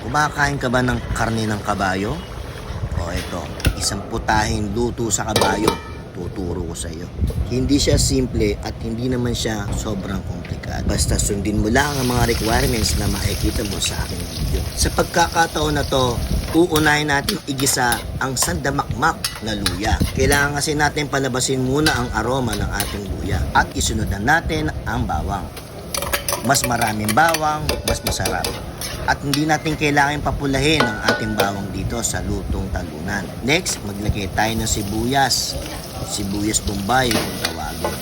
Kumakain ka ba ng karne ng kabayo? O ito, isang putahing luto sa kabayo. Tuturo ko sa iyo. Hindi siya simple at hindi naman siya sobrang komplikado. Basta sundin mo lang ang mga requirements na makikita mo sa aking video. Sa pagkakataon na to, uunahin natin igisa ang sandamakmak na luya. Kailangan kasi natin palabasin muna ang aroma ng ating luya at isunod na natin ang bawang. Mas maraming bawang, mas masarap. At hindi natin kailangan papulahin ang ating bawang dito sa lutong talunan. Next, maglagay tayo ng sibuyas. Sibuyas bombay kung tawagin.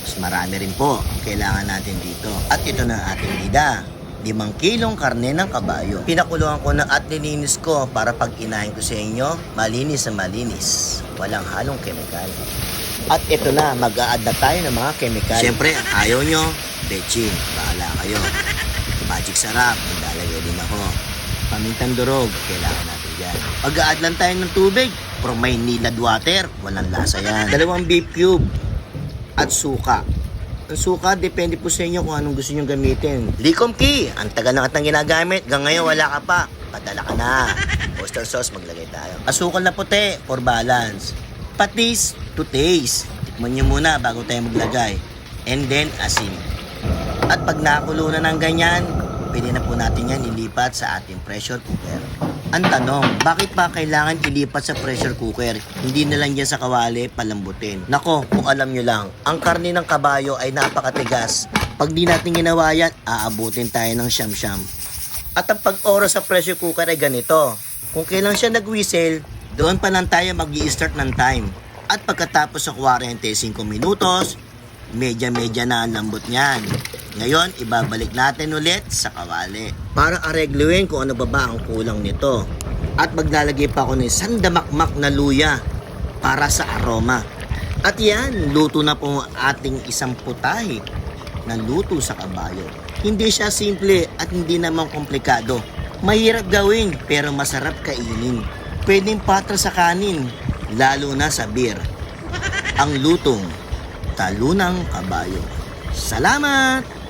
Mas marami rin po ang kailangan natin dito. At ito na ang ating bida. 5 kilong karne ng kabayo. Pinakuluan ko na at nilinis ko para pag inahin ko sa inyo, malinis na malinis. Walang halong kemikal. At ito na, mag-a-add na tayo ng mga kemikal. Siyempre, ang ayaw nyo, bechin. Bahala kayo. Magic sarap, maglalagay din ako. Pamintang durog, kailangan natin dyan. Mag-a-add lang tayo ng tubig. Pero may nilad water, walang lasa yan. 2 beef cube at suka. Ang suka, depende po sa inyo kung anong gusto nyo gamitin. Likom key, ang tagal na katang ginagamit. Hanggang ngayon, wala ka pa. Padala ka na. Oyster sauce, maglagay tayo. Asukal na puti, for balance. Patis to taste. Tikman nyo muna bago tayo maglagay. And then, asin. At pag nakulo na ng ganyan, pwede na po natin yan ilipat sa ating pressure cooker. Ang tanong, bakit pa kailangan ilipat sa pressure cooker? Hindi na lang yan sa kawali palambutin. Nako, kung alam nyo lang, ang karne ng kabayo ay napakatigas. Pag di natin ginawa yan, aabutin tayo ng siyam-siyam. At ang pag-oras sa pressure cooker ay ganito. Kung kailan siya nag-whistle, doon pa lang tayo mag-i-start ng time. At pagkatapos ng 45 minutos, medya-medya na ang lambot niyan. Ngayon, ibabalik natin ulit sa kawali para aregluin kung ano ba ang kulang nito. At maglalagay pa ako ng sandamakmak na luya para sa aroma. At yan, luto na po ang ating isang putahe na luto sa kabayo. Hindi siya simple at hindi naman komplikado. Mahirap gawin pero masarap kainin. Pwedeng patra sa kanin, lalo na sa beer. Ang lutong talunang kabayo. Salamat!